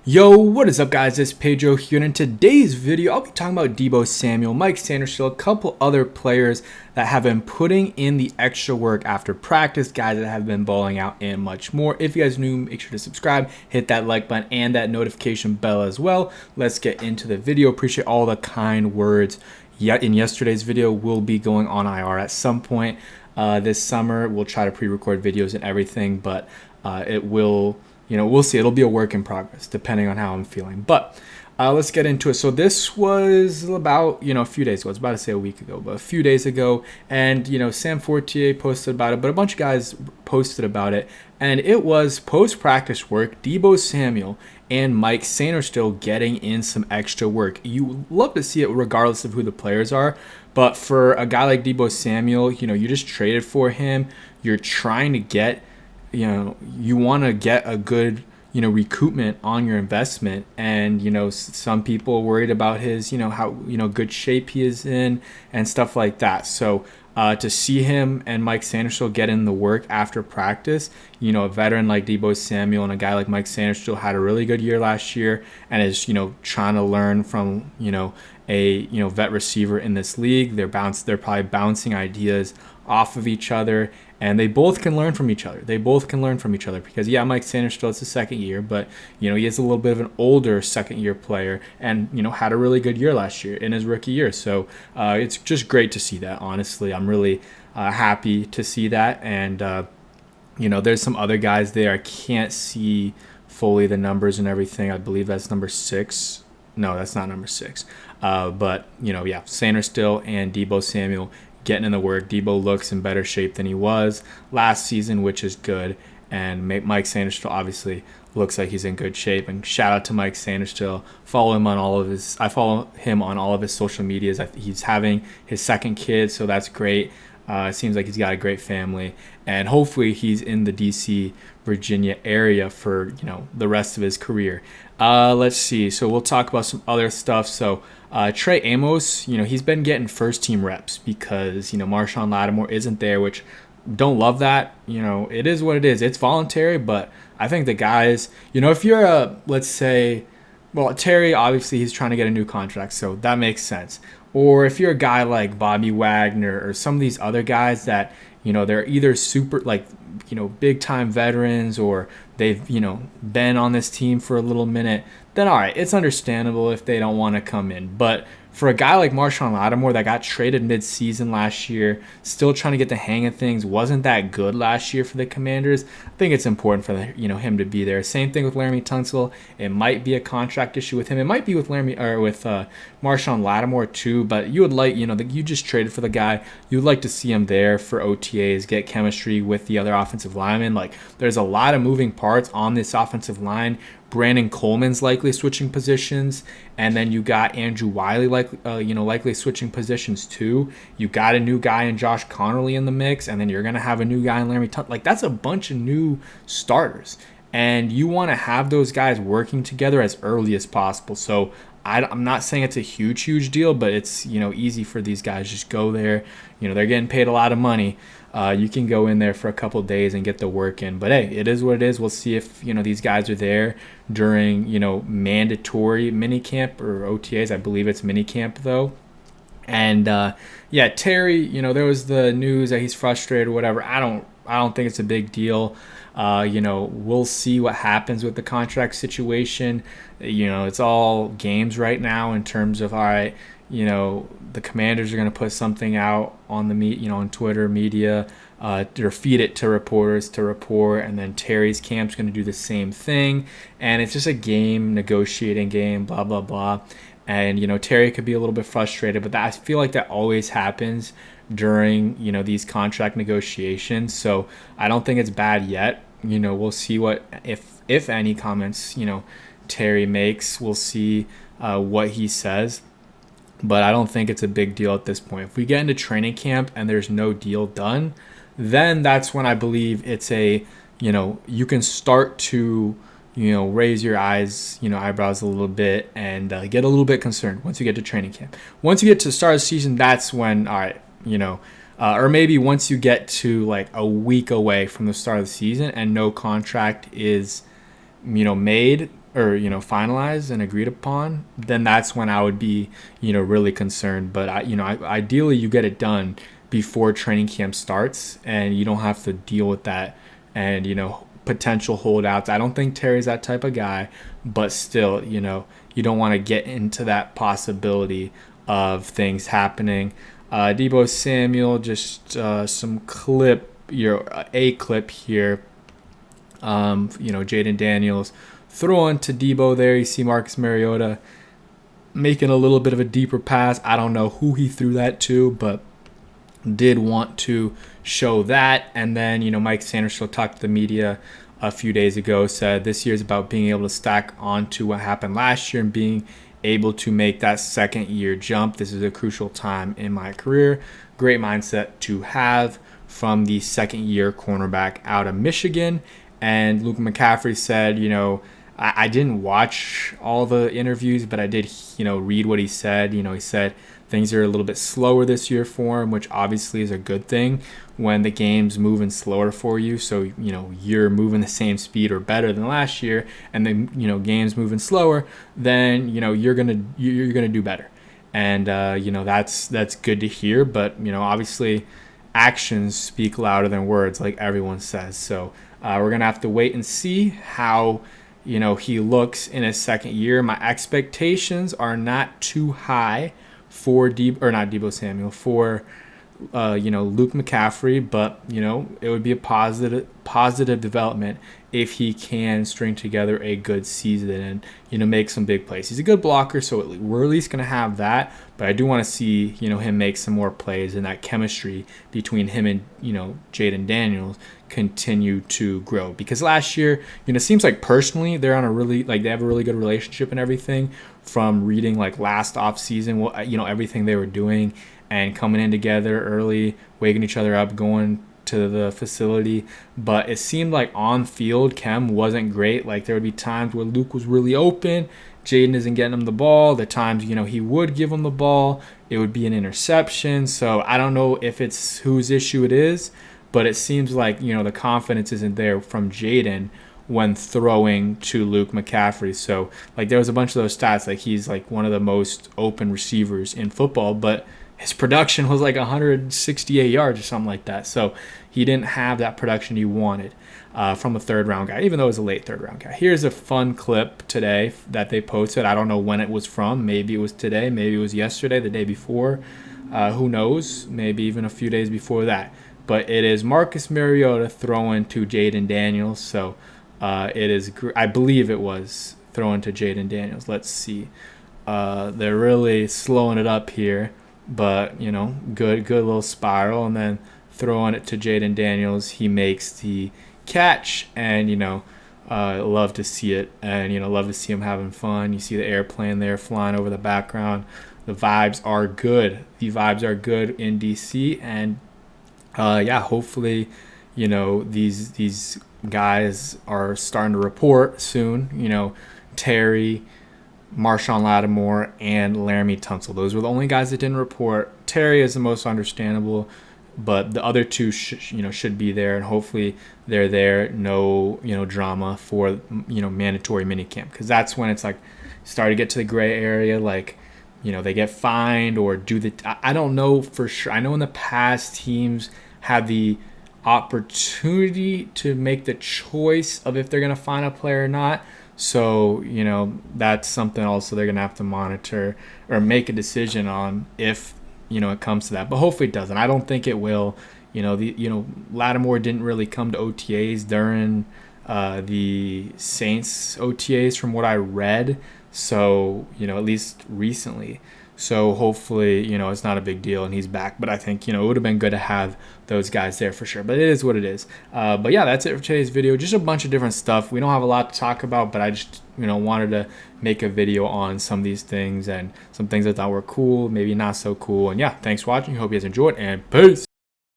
Yo, what is up guys, it's Pedro here, and in today's video I'll be talking about Deebo Samuel, Mike Sainristil, a couple other players that have been putting in the extra work after practice, guys that have been balling out, and much more. If you guys are new, make sure to subscribe, hit that like button and that notification bell as well. Let's get into the video. Appreciate all the kind words. In yesterday's video, we'll be going on IR at some point this summer. We'll try to pre-record videos and everything, but it will... we'll see. It'll be a work in progress depending on how I'm feeling. But let's get into it. So this was about, a few days ago. I was about to say a week ago, but a few days ago. And, Sam Fortier posted about it, but a bunch of guys posted about it. And it was post-practice work, Deebo Samuel and Mike Sainristil getting in some extra work. You love to see it regardless of who the players are. But for a guy like Deebo Samuel, you just traded for him. You're trying to get... you want to get a good, recoupment on your investment. And, some people are worried about his, how, good shape he is in and stuff like that. So to see him and Mike Sainristil get in the work after practice, a veteran like Deebo Samuel and a guy like Mike Sainristil had a really good year last year and is, trying to learn from, a, vet receiver in this league. They're probably bouncing ideas off of each other, and they both can learn from each other. Because, Mike Sainristil, it's his second year, but, he is a little bit of an older second-year player and, had a really good year last year in his rookie year. So it's just great to see that, honestly. I'm really happy to see that. And, there's some other guys there. I can't see fully the numbers and everything. I believe that's number 6. No, that's not number 6. But, Sainristil and Deebo Samuel getting in the work. Deebo looks in better shape than he was last season, which is good. And Mike Sainristil obviously looks like he's in good shape. And shout out to Mike Sainristil. I follow him on all of his social medias. He's having his second kid, so that's great. It seems like he's got a great family, and hopefully he's in the DC, Virginia area for the rest of his career. Let's see. So we'll talk about some other stuff. So Trey Amos, he's been getting first team reps because Marshawn Lattimore isn't there, which don't love that. It is what it is. It's voluntary, but I think the guys, if you're let's say, well, Terry, obviously he's trying to get a new contract, so that makes sense. Or if you're a guy like Bobby Wagner or some of these other guys that, they're either super, big time veterans, or they've, been on this team for a little minute, then all right, it's understandable if they don't want to come in. But for a guy like Marshawn Lattimore that got traded mid-season last year, still trying to get the hang of things, wasn't that good last year for the Commanders, I think it's important for him to be there. Same thing with Laramie Tunsil. It might be a contract issue with him. It might be with Marshawn Lattimore too. But you would like, you just traded for the guy. You would like to see him there for OTAs, get chemistry with the other offensive linemen. There's a lot of moving parts on this offensive line. Brandon Coleman's likely switching positions, and then you got Andrew Wiley likely switching positions too. You got a new guy in Josh Connerly in the mix, and then you're gonna have a new guy in Laramie Tunsil. That's a bunch of new starters, and you want to have those guys working together as early as possible. So I'm not saying it's a huge deal, but it's easy for these guys. Just go there. They're getting paid a lot of money. You can go in there for a couple days and get the work in. But hey, it is what it is. We'll see if these guys are there during mandatory minicamp or OTAs. I believe it's minicamp though. And Terry, there was the news that he's frustrated or whatever. I don't think it's a big deal. We'll see what happens with the contract situation. It's all games right now in terms of, all right, the Commanders are going to put something out on on Twitter media, or feed it to reporters to report, and then Terry's camp's going to do the same thing. And it's just a game, negotiating game, blah, blah, blah. And, Terry could be a little bit frustrated, but I feel like that always happens during, these contract negotiations. So I don't think it's bad yet. We'll see what, if any comments, Terry makes. We'll see what he says. But I don't think it's a big deal at this point. If we get into training camp and there's no deal done, then that's when I believe it's you can start to, raise your eyebrows a little bit and get a little bit concerned once you get to training camp. Once you get to the start of the season, that's when, all right, or maybe once you get to a week away from the start of the season and no contract is, made, or finalized and agreed upon, then that's when I would be really concerned. But ideally you get it done before training camp starts, and you don't have to deal with that and potential holdouts. I don't think Terry's that type of guy, but still, you don't want to get into that possibility of things happening. Deebo Samuel, just some clip, a clip here. Jaden Daniels throwing to Deebo there. You see Marcus Mariota making a little bit of a deeper pass. I don't know who he threw that to, but did want to show that. And then, Mike Sainristil talked to the media a few days ago, said this year is about being able to stack onto what happened last year and being able to make that second year jump. This is a crucial time in my career. Great mindset to have from the second year cornerback out of Michigan. And Luke McCaffrey said, I didn't watch all the interviews, but I did, read what he said. He said things are a little bit slower this year for him, which obviously is a good thing when the game's moving slower for you. So, you're moving the same speed or better than last year, and then, game's moving slower, then, you're going to do better. And, that's good to hear. But, obviously actions speak louder than words, like everyone says. So we're going to have to wait and see how he looks in his second year. My expectations are not too high for Deebo Samuel, for Luke McCaffrey, but it would be a positive development if he can string together a good season and make some big plays. He's a good blocker, so we're at least going to have that. But I do want to see him make some more plays, and that chemistry between him and Jaden Daniels continue to grow. Because last year, it seems like personally they're on they have a really good relationship and everything. From reading last off season, everything they were doing and coming in together early, waking each other up, going to the facility. But it seemed like on field chem wasn't great. There would be times where Luke was really open, Jaden isn't getting him the ball. The times he would give him the ball, it would be an interception. So I don't know if it's whose issue it is, but it seems like the confidence isn't there from Jaden when throwing to Luke McCaffrey. So there was a bunch of those stats, he's one of the most open receivers in football, but his production was 168 yards or something like that. So he didn't have that production he wanted from a third-round guy, even though it was a late third-round guy. Here's a fun clip today that they posted. I don't know when it was from. Maybe it was today. Maybe it was yesterday, the day before. Who knows? Maybe even a few days before that. But it is Marcus Mariota throwing to Jaden Daniels. So it is, I believe it was throwing to Jaden Daniels. Let's see. They're really slowing it up here. But, good little spiral. And then throwing it to Jaden Daniels. He makes the catch. And, love to see it. And, love to see him having fun. You see the airplane there flying over the background. The vibes are good. The vibes are good in D.C. And, hopefully, these guys are starting to report soon. Terry, Marshawn Lattimore, and Laramie Tunsil. Those were the only guys that didn't report. Terry is the most understandable, but the other two should be there, and hopefully they're there. No drama for mandatory minicamp, because that's when it's start to get to the gray area. They get fined or I don't know for sure. I know in the past teams have the opportunity to make the choice of if they're going to fine a player or not. So, that's something also they're going to have to monitor or make a decision on if, it comes to that. But hopefully it doesn't. I don't think it will. Lattimore didn't really come to OTAs during the Saints OTAs from what I read. So, at least recently. So hopefully, it's not a big deal and he's back. But I think, it would have been good to have those guys there for sure. But it is what it is. But yeah, that's it for today's video. Just a bunch of different stuff. We don't have a lot to talk about, but I just, wanted to make a video on some of these things and some things I thought were cool, maybe not so cool. And yeah, thanks for watching. Hope you guys enjoyed, and peace.